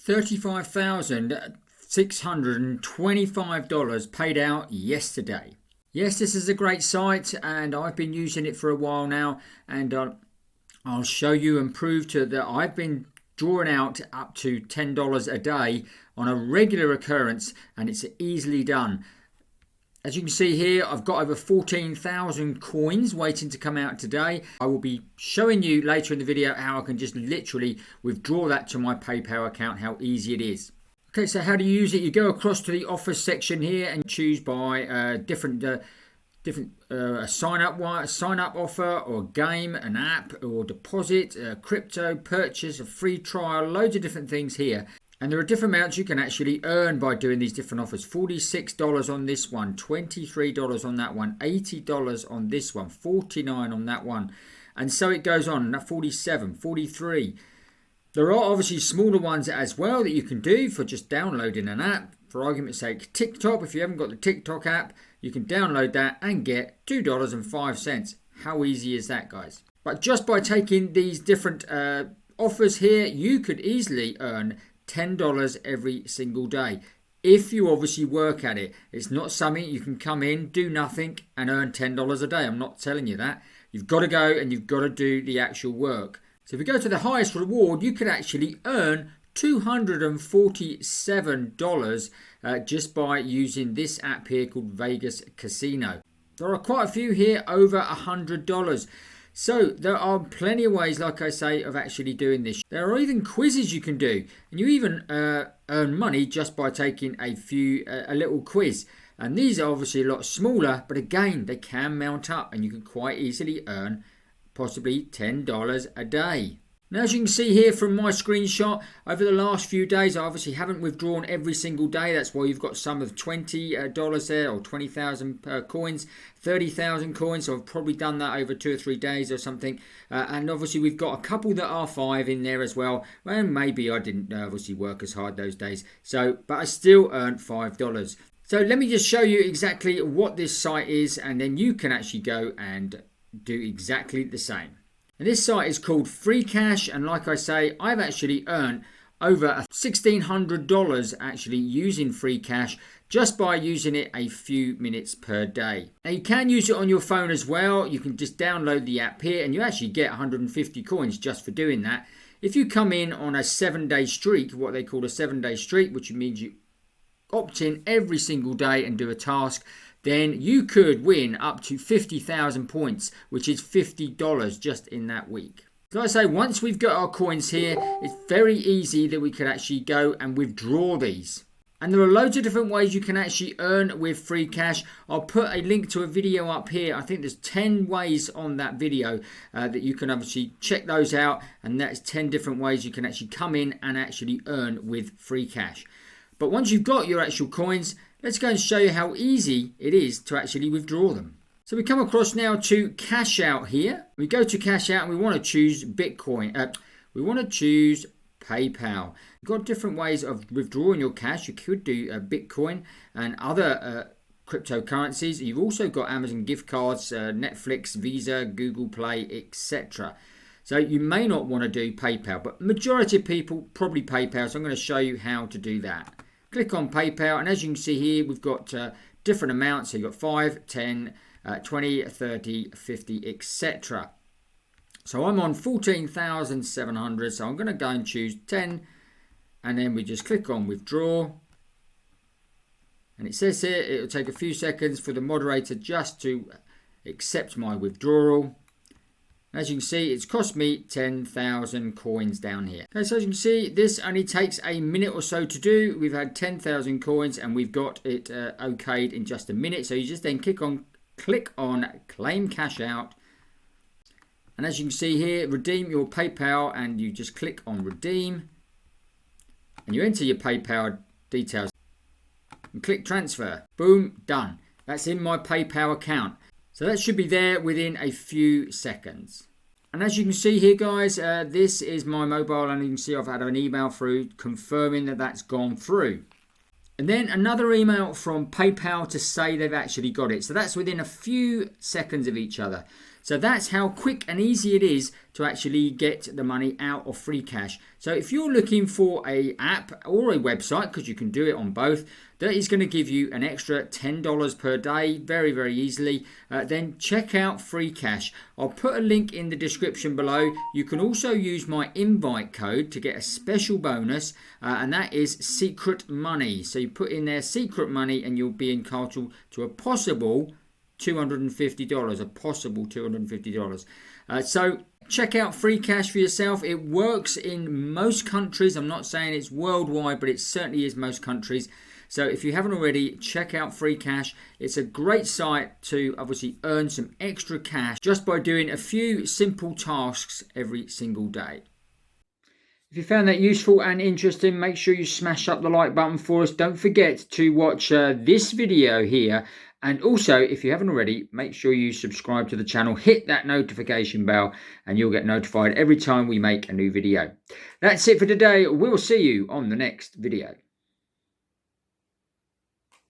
$35,625 paid out yesterday. Yes, this is a great site and I've been using it for a while now, and I'll show you and prove to that I've been drawing out up to $10 a day on a regular occurrence, and it's easily done. As you can see here, I've got over 14,000 coins waiting to come out today. I will be showing you later in the video how I can just literally withdraw that to my PayPal account, how easy it is. Okay, so how do you use it? You go across to the offers section here and choose by different sign up offer, or game, an app, or deposit, crypto, purchase, a free trial, loads of different things here. And there are different amounts you can actually earn by doing these different offers. $46 on this one, $23 on that one, $80 on this one, $49 on that one. And so it goes on, $47, $43. There are obviously smaller ones as well that you can do for just downloading an app. For argument's sake, TikTok, if you haven't got the TikTok app, you can download that and get $2.05. How easy is that, guys? But just by taking these different offers here, you could easily earn $10 every single day. If you obviously work at it. It's not something you can come in, do nothing and earn $10 a day. I'm not telling you that. You've got to go and you've got to do the actual work. So if you go to the highest reward, you could actually earn $247 just by using this app here called Vegas Casino. There are quite a few here, over $100. So there are plenty of ways, like I say, of actually doing this. There are even quizzes you can do, and you even earn money just by taking a little quiz. And these are obviously a lot smaller, but again, they can mount up, and you can quite easily earn possibly $10 a day. Now, as you can see here from my screenshot, over the last few days, I obviously haven't withdrawn every single day. That's why you've got some of $20 there, or 20,000 coins, 30,000 coins. So I've probably done that over 2 or 3 days or something. And obviously we've got a couple that are 5 in there as well. And maybe I didn't obviously work as hard those days. But I still earned $5. So let me just show you exactly what this site is, and then you can actually go and do exactly the same. And this site is called Free Cash, and like I say, I've actually earned over $1,600 actually using Free Cash just by using it a few minutes per day. Now you can use it on your phone as well. You can just download the app here and you actually get 150 coins just for doing that. If you come in on a 7-day streak, what they call a 7-day streak, which means you opt in every single day and do a task, then you could win up to 50,000 points, which is $50 just in that week. So I say, once we've got our coins here, it's very easy that we could actually go and withdraw these. And there are loads of different ways you can actually earn with Free Cash. I'll put a link to a video up here. I think there's 10 ways on that video that you can obviously check those out. And that's 10 different ways you can actually come in and actually earn with Free Cash. But once you've got your actual coins, let's go and show you how easy it is to actually withdraw them. So we come across now to cash out here. We go to cash out and we want to choose Bitcoin. We want to choose PayPal. You've got different ways of withdrawing your cash. You could do Bitcoin and other cryptocurrencies. You've also got Amazon gift cards, Netflix, Visa, Google Play, etc. So you may not want to do PayPal, but majority of people probably PayPal. So I'm going to show you how to do that. Click on PayPal, and as you can see here, we've got different amounts. So you've got 5, 10, 20, 30, 50, etc. So I'm on 14,700, so I'm going to go and choose 10, and then we just click on withdraw. And it says here it will take a few seconds for the moderator just to accept my withdrawal. As you can see, it's cost me 10,000 coins down here. Okay, so as you can see, this only takes a minute or so to do. We've had 10,000 coins and we've got it okayed in just a minute. So you just then click on claim cash out. And as you can see here, redeem your PayPal, and you just click on redeem. And you enter your PayPal details and click transfer. Boom, done. That's in my PayPal account. So that should be there within a few seconds. And as you can see here, guys, this is my mobile, and you can see I've had an email through confirming that that's gone through. And then another email from PayPal to say they've actually got it. So that's within a few seconds of each other. So that's how quick and easy it is to actually get the money out of free cash. So if you're looking for a app or a website, because you can do it on both, that is going to give you an extra $10 per day very, very easily, then check out free cash. I'll put a link in the description below. You can also use my invite code to get a special bonus, and that is secret money. So you put in there secret money and you'll be entitled to a possible $250, a possible $250. So check out free cash for yourself. It works in most countries. I'm not saying it's worldwide, but it certainly is most countries. So if you haven't already, check out free cash. It's a great site to obviously earn some extra cash just by doing a few simple tasks every single day. If you found that useful and interesting, make sure you smash up the like button for us. Don't forget to watch this video here. And also, if you haven't already, make sure you subscribe to the channel, hit that notification bell, and you'll get notified every time we make a new video. That's it for today. We'll see you on the next video.